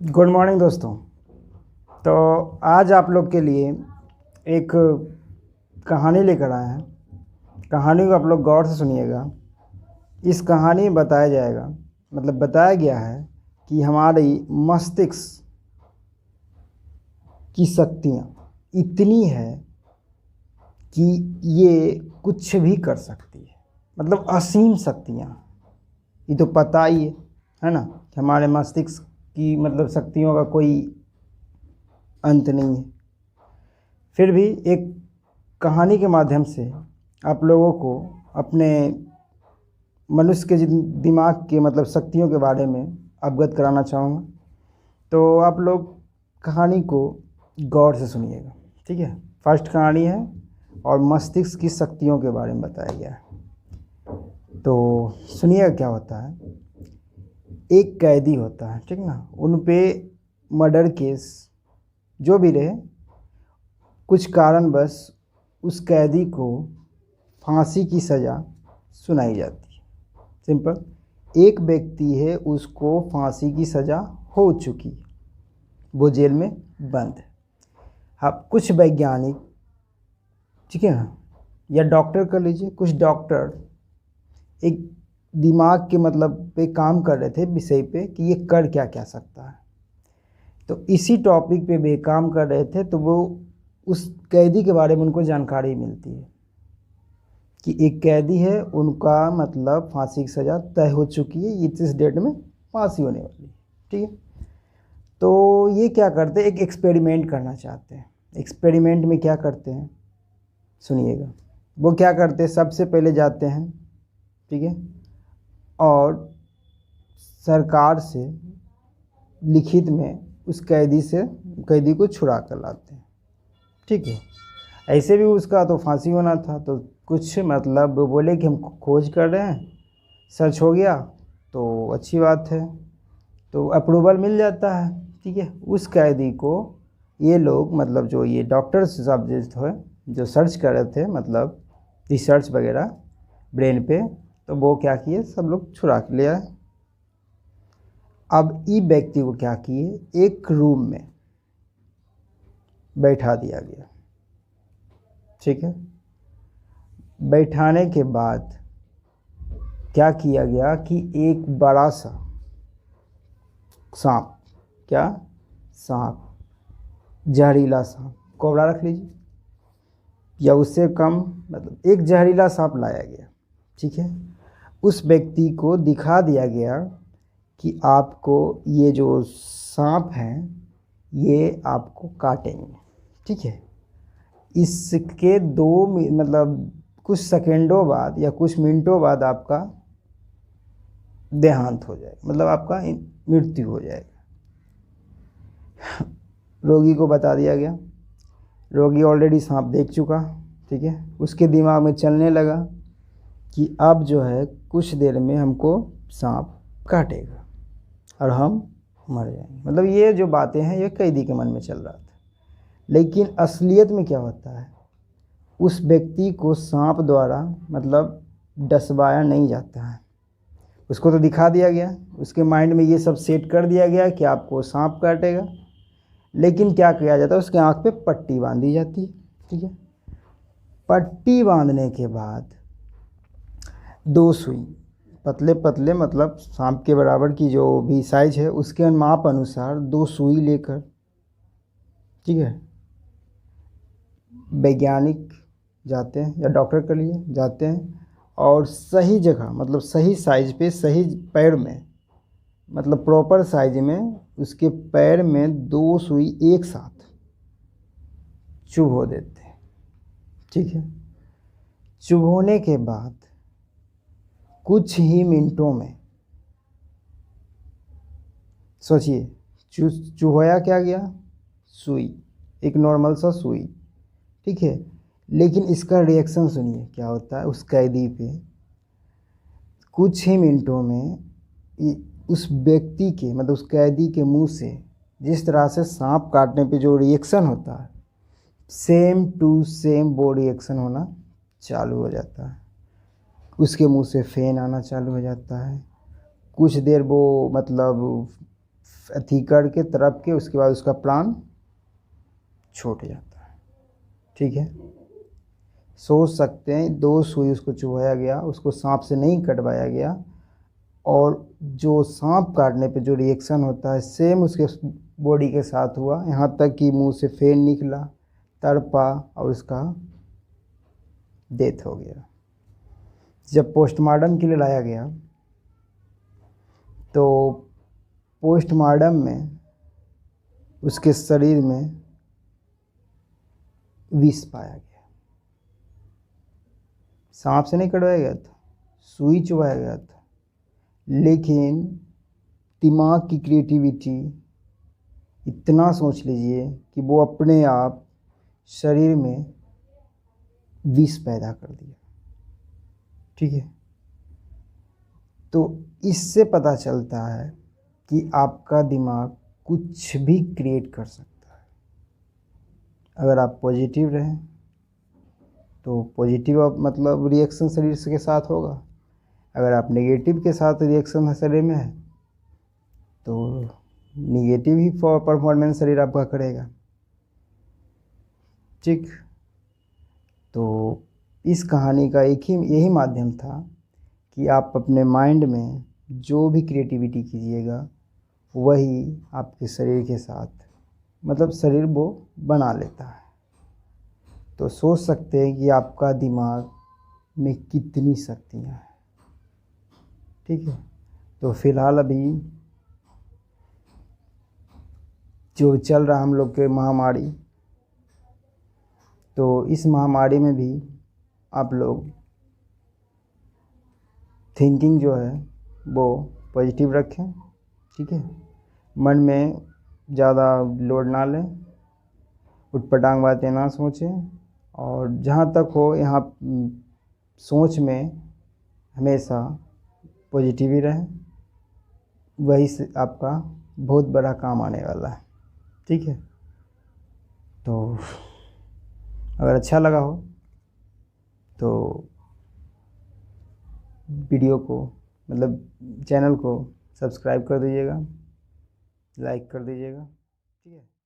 Good morning दोस्तों। तो आज आप लोग के लिए एक कहानी लेकर आए हैं। कहानी को आप लोग गौर से सुनिएगा। इस कहानी में बताया जाएगा, मतलब बताया गया है कि हमारी मस्तिष्क की शक्तियाँ इतनी है कि ये कुछ भी कर सकती है, मतलब असीम शक्तियाँ। ये तो पता ही है ना कि हमारे मस्तिष्क की मतलब शक्तियों का कोई अंत नहीं है। फिर भी एक कहानी के माध्यम से आप लोगों को अपने मनुष्य के दिमाग के मतलब शक्तियों के बारे में अवगत कराना चाहूँगा। तो आप लोग कहानी को गौर से सुनिएगा, ठीक है। फर्स्ट कहानी है और मस्तिष्क की शक्तियों के बारे में बताया गया है। तो सुनिएगा क्या होता है। एक कैदी होता है, ठीक ना। उन पे मर्डर केस जो भी रहे, कुछ कारणवश उस कैदी को फांसी की सज़ा सुनाई जाती है। सिंपल, एक व्यक्ति है, उसको फांसी की सज़ा हो चुकी है, वो जेल में बंद है। हाँ, कुछ वैज्ञानिक, ठीक है ना, या डॉक्टर कर लीजिए, कुछ डॉक्टर एक दिमाग के मतलब पे काम कर रहे थे विषय पे कि ये कर क्या क्या सकता है। तो इसी टॉपिक पे वे काम कर रहे थे। तो वो उस कैदी के बारे में उनको जानकारी मिलती है कि एक कैदी है, उनका मतलब फांसी की सज़ा तय हो चुकी है, इस डेट में फांसी होने वाली है, ठीक है। तो ये क्या करते हैं, एक एक्सपेरिमेंट करना चाहते हैं। एक्सपेरिमेंट में क्या करते हैं सुनिएगा। वो क्या करते हैं, सबसे पहले जाते हैं, ठीक है, और सरकार से लिखित में उस कैदी को छुड़ा कर लाते हैं, ठीक है। ऐसे भी उसका तो फांसी होना था, तो कुछ मतलब वो बोले कि हम खोज कर रहे हैं, सर्च हो गया तो अच्छी बात है, तो अप्रूवल मिल जाता है, ठीक है। उस कैदी को ये लोग मतलब जो ये डॉक्टर्स सब जो सर्च कर रहे थे, मतलब रिसर्च वगैरह ब्रेन पे, तो वो क्या किए, सब लोग छुड़ा के ले आए। अब ई व्यक्ति को क्या किए, एक रूम में बैठा दिया गया, ठीक है। बैठाने के बाद क्या किया गया कि एक बड़ा सा सांप, क्या सांप, जहरीला सांप, कोबरा रख लीजिए या उससे कम, मतलब एक जहरीला सांप लाया गया, ठीक है। उस व्यक्ति को दिखा दिया गया कि आपको ये जो सांप हैं ये आपको काटेंगे, ठीक है। इसके मतलब कुछ सेकेंडों बाद या कुछ मिनटों बाद आपका देहांत हो जाएगा, मतलब आपका मृत्यु हो जाएगा। रोगी को बता दिया गया। रोगी ऑलरेडी सांप देख चुका, ठीक है। उसके दिमाग में चलने लगा कि अब जो है कुछ देर में हमको सांप काटेगा और हम मर जाएंगे। मतलब ये जो बातें हैं ये कैदी के मन में चल रहा था। लेकिन असलियत में क्या होता है, उस व्यक्ति को सांप द्वारा मतलब डसवाया नहीं जाता है। उसको तो दिखा दिया गया, उसके माइंड में ये सब सेट कर दिया गया कि आपको सांप काटेगा। लेकिन क्या किया जाता है, उसके आँख पे पट्टी बांधी जाती है, ठीक है। पट्टी बांधने के बाद दो सुई, पतले पतले मतलब सांप के बराबर की जो भी साइज है उसके माप अनुसार दो सुई लेकर, ठीक है, वैज्ञानिक जाते हैं या डॉक्टर के लिए जाते हैं और सही जगह मतलब सही साइज पे, सही पैर में, मतलब प्रॉपर साइज में उसके पैर में दो सुई एक साथ चुभो देते हैं, ठीक है। चुभोने के बाद कुछ ही मिनटों में, सोचिए, चुहोया क्या गया, सुई, एक नॉर्मल सा सुई, ठीक है। लेकिन इसका रिएक्शन सुनिए क्या होता है उस कैदी पे। कुछ ही मिनटों में उस व्यक्ति के मतलब उस कैदी के मुंह से जिस तरह से सांप काटने पे जो रिएक्शन होता है, सेम टू सेम वो रिएक्शन होना चालू हो जाता है। उसके मुंह से फेन आना चालू हो जाता है। कुछ देर वो मतलब अथी करके तरप के उसके बाद उसका प्राण छूट जाता है। ठीक है, सोच सकते हैं 2 सुई उसको चुभाया गया, उसको सांप से नहीं कटवाया गया, और जो सांप काटने पे जो रिएक्शन होता है सेम उसके बॉडी के साथ हुआ, यहाँ तक कि मुंह से फेन निकला, तड़पा और उसका डेथ हो गया। जब पोस्टमार्टम के लिए लाया गया तो पोस्टमार्टम में उसके शरीर में विष पाया गया। सांप से नहीं कटवाया गया था, सुई चुभाया गया था, लेकिन दिमाग की क्रिएटिविटी इतना सोच लीजिए कि वो अपने आप शरीर में विष पैदा कर दिया। ठीक है, तो इससे पता चलता है कि आपका दिमाग कुछ भी क्रिएट कर सकता है। अगर आप पॉजिटिव रहें तो पॉजिटिव मतलब रिएक्शन शरीर के साथ होगा, अगर आप नेगेटिव के साथ रिएक्शन शरीर में है तो नेगेटिव ही परफॉर्मेंस शरीर आपका करेगा। ठीक, तो इस कहानी का एक ही यही माध्यम था कि आप अपने माइंड में जो भी क्रिएटिविटी कीजिएगा वही आपके शरीर के साथ मतलब शरीर वो बना लेता है। तो सोच सकते हैं कि आपका दिमाग में कितनी शक्तियाँ हैं। ठीक है, तो फिलहाल अभी जो चल रहा हम लोग के महामारी, तो इस महामारी में भी आप लोग थिंकिंग जो है वो पॉजिटिव रखें। ठीक है, मन में ज़्यादा लोड ना लें, उटपटांग बातें ना सोचें, और जहाँ तक हो यहाँ सोच में हमेशा पॉजिटिव ही रहें, वही से आपका बहुत बड़ा काम आने वाला है। ठीक है, तो अगर अच्छा लगा हो तो वीडियो को मतलब चैनल को सब्सक्राइब कर दीजिएगा, लाइक कर दीजिएगा। ठीक है।